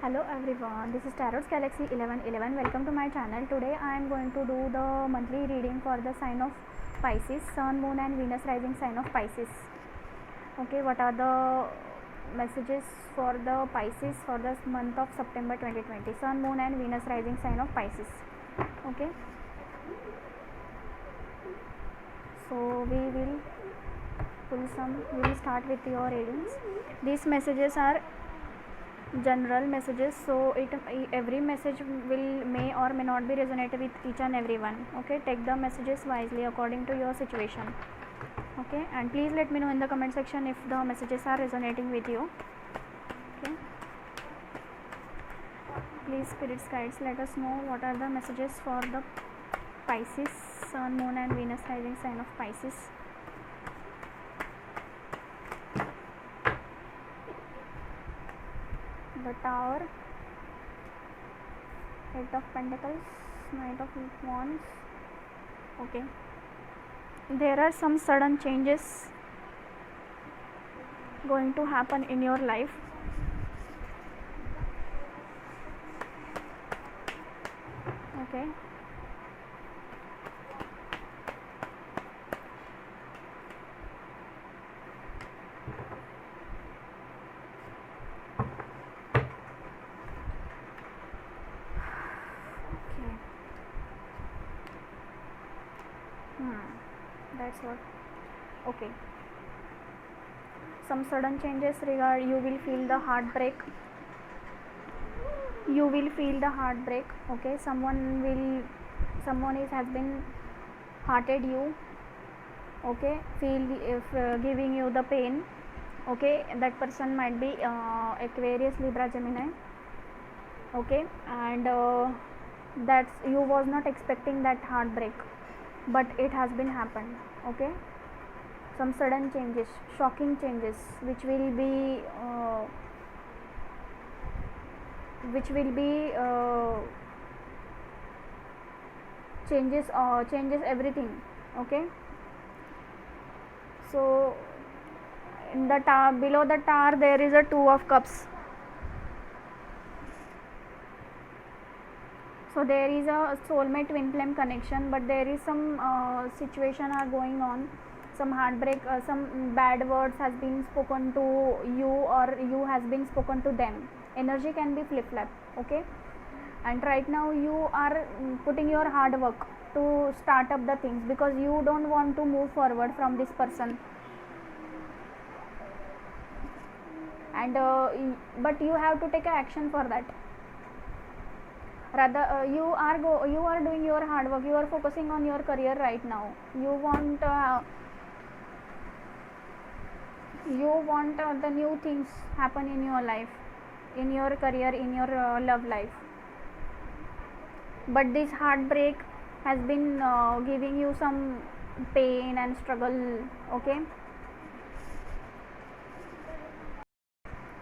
Hello everyone, this is Tarot's Galaxy 1111. Welcome to my channel. Today I am going to do the monthly reading for the sign of Pisces, Sun, Moon and Venus rising sign of Pisces. Okay, what are the messages for the Pisces for the month of September 2020? Sun, Moon and Venus rising sign of Pisces. Okay, so we will start with your readings. These messages are general messages, so every message may or may not be resonated with each and everyone. Okay, take the messages wisely according to your situation. Okay, and please let me know in the comment section if the messages are resonating with you. Okay, please spirits guides, let us know what are the messages for the Pisces, Sun, Moon and Venus rising sign of Pisces. The Tower, Eight of Pentacles, Knight of Wands. Okay, there are some sudden changes going to happen in your life. Okay, that's what. Okay, some sudden changes regard, you will feel the heartbreak. Okay, someone has been hearted you. Okay, giving you the pain. Okay, that person might be Aquarius, Libra, Gemini. Okay, and that's, you was not expecting that heartbreak, but it has been happened. Okay, some sudden changes, shocking changes, which will be changes everything. Okay, so in the tower, below the tower, there is a Two of Cups. So there is a soulmate twin flame connection, but there is some situation are going on, some heartbreak, some bad words has been spoken to you, or you has been spoken to them. Energy can be flip flop. Okay, and right now you are putting your hard work to start up the things, because you don't want to move forward from this person, and but you have to take action for that. Rather, you are doing your hard work, you are focusing on your career right now. You want the new things happen in your life, in your career, in your love life, but this heartbreak has been giving you some pain and struggle. Okay,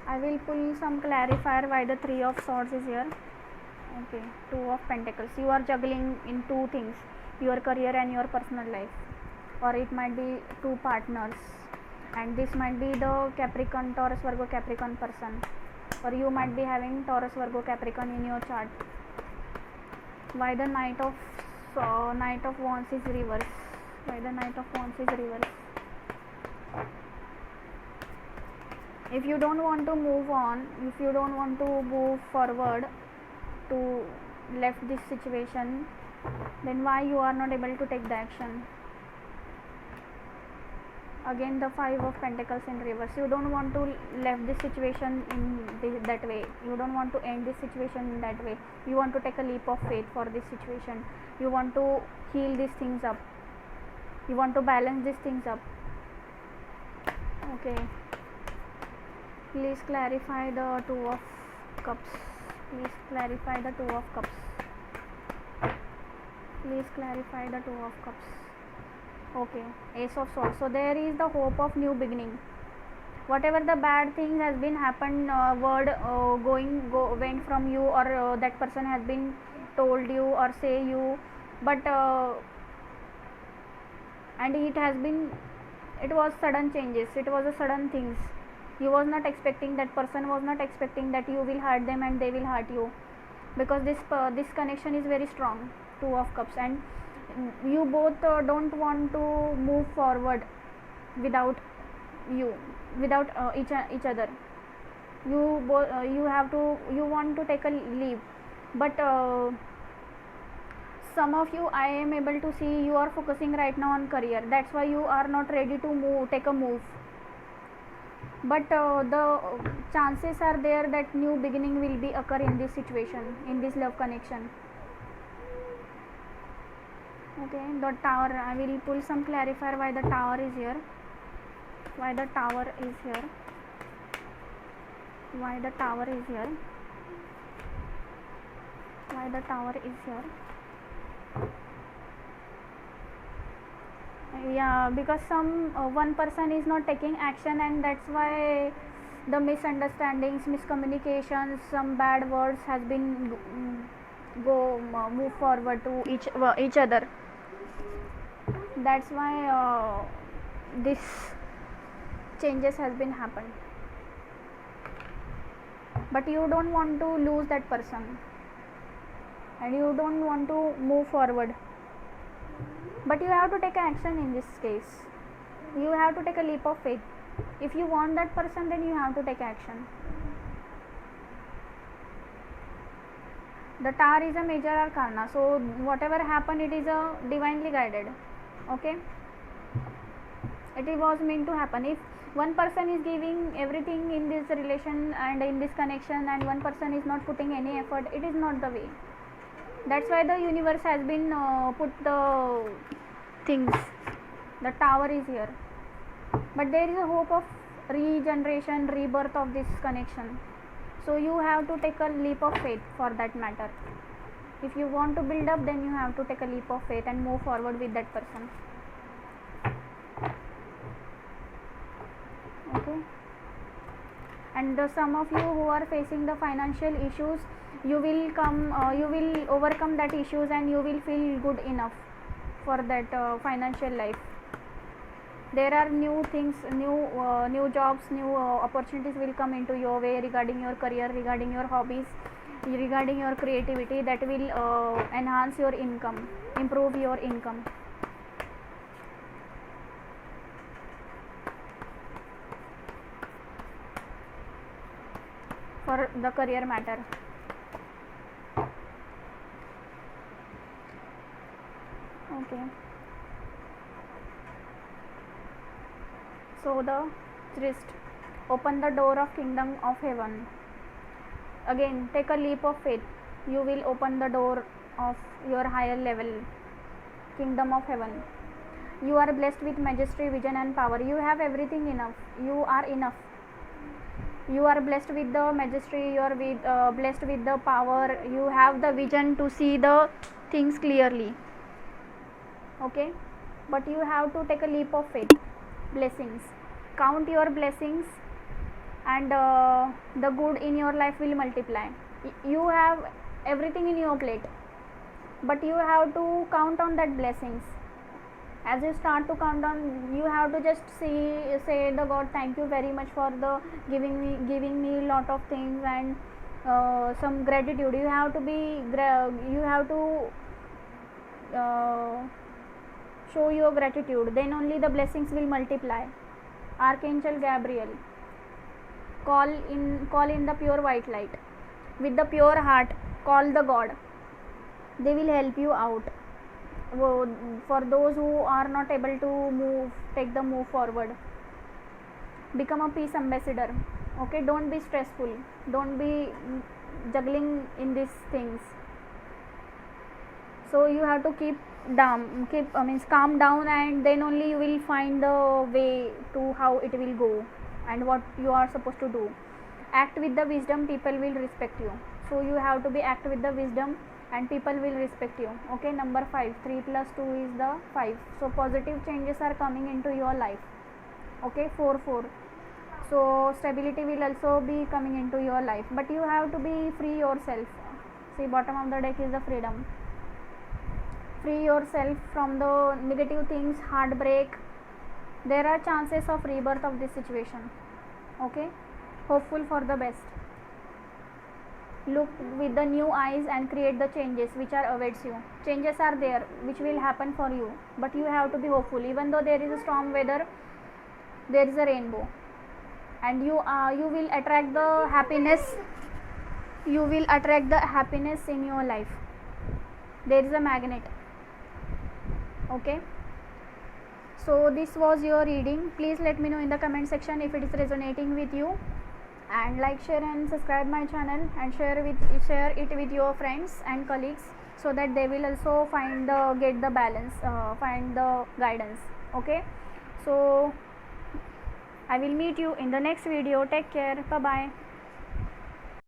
I will pull some clarifier why the Three of Swords is here. Okay, Two of Pentacles, you are juggling in two things, your career and your personal life, or it might be two partners, and this might be the Capricorn, Taurus, Virgo, Capricorn person, or you might be having Taurus, Virgo, Capricorn in your chart. Why the Knight of Wands is reverse? Why the Knight of Wands is reverse? If you don't want to move on, if you don't want to move forward to left this situation, then why you are not able to take the action? Again the Five of Pentacles in reverse. You don't want to left this situation in that way. You don't want to end this situation in that way. You want to take a leap of faith for this situation. You want to heal these things up. You want to balance these things up. Okay, please clarify the Two of Cups. Please clarify the Two of Cups. Please clarify the Two of Cups. Okay, Ace of Swords. So there is the hope of new beginning. Whatever the bad things has been happened, word went from you, or that person has been told you or say you, but and it was sudden changes, it was a sudden things, You was not expecting, that person was not expecting that you will hurt them and they will hurt you, because this connection is very strong, two of cups, and you both don't want to move forward without you, without each other. You have to, you want to take a leave, but some of you, I am able to see, you are focusing right now on career, that's why you are not ready to take a move. But the chances are there that new beginning will be occur in this situation, in this love connection. Okay, the tower, I will pull some clarifier why the tower is here, why the tower is here, why the tower is here, why the tower is here. Yeah, because some one person is not taking action, and that's why the misunderstandings, miscommunications, some bad words has been move forward to each other. That's why this changes has been happened. But you don't want to lose that person, and you don't want to move forward, but you have to take action in this case. You have to take a leap of faith. If you want that person, then you have to take action. The tower is a major arcana, so whatever happened, it is a divinely guided. Okay, it was meant to happen. If one person is giving everything in this relation and in this connection, and one person is not putting any effort, it is not the way. That's why the universe has been put the things. The tower is here, but there is a hope of regeneration, rebirth of this connection. So you have to take a leap of faith for that matter. If you want to build up, then you have to take a leap of faith and move forward with that person. Okay, and some of you who are facing the financial issues, you will overcome that issues, and you will feel good enough for that financial life. There are new things, new jobs, new opportunities will come into your way regarding your career, regarding your hobbies, regarding your creativity, that will enhance your income, improve your income. For the career matter. Okay, so the wrist, open the door of kingdom of heaven. Again, take a leap of faith. You will open the door of your higher level, kingdom of heaven. You are blessed with majesty, vision and power. You have everything enough. You are enough. You are blessed with the majesty, you are blessed with the power, you have the vision to see the things clearly. Okay, but you have to take a leap of faith. Blessings, count your blessings, and the good in your life will multiply. You have everything in your plate, but you have to count on that blessings. As you start to count down, you have to just say the God, thank you very much for the giving me lot of things, and some gratitude. You have to be you have to show your gratitude, then only the blessings will multiply. Archangel Gabriel, call in the pure white light, with the pure heart. Call the God, they will help you out. For those who are not able to take the move forward, become a peace ambassador. Okay, don't be stressful, don't be juggling in these things. So you have to calm down, and then only you will find the way to how it will go and what you are supposed to do. Act with the wisdom, people will respect you. So you have to be act with the wisdom, and people will respect you. Okay, number 5, 3 plus 2 is the 5. So positive changes are coming into your life. Okay, 4, 4. So stability will also be coming into your life, but you have to be free yourself. See, bottom of the deck is the freedom. Free yourself from the negative things, heartbreak. There are chances of rebirth of this situation. Okay, hopeful for the best. Look with the new eyes and create the changes which are awaits you. Changes are there which will happen for you, but you have to be hopeful. Even though there is a storm weather, there is a rainbow, and you will attract the happiness. You will attract the happiness in your life. There is a magnet. Okay, so this was your reading. Please let me know in the comment section if it is resonating with you, and like, share and subscribe my channel, and share it with your friends and colleagues, so that they will also get the balance, find the guidance. Okay, so I will meet you in the next video. Take care. Bye bye.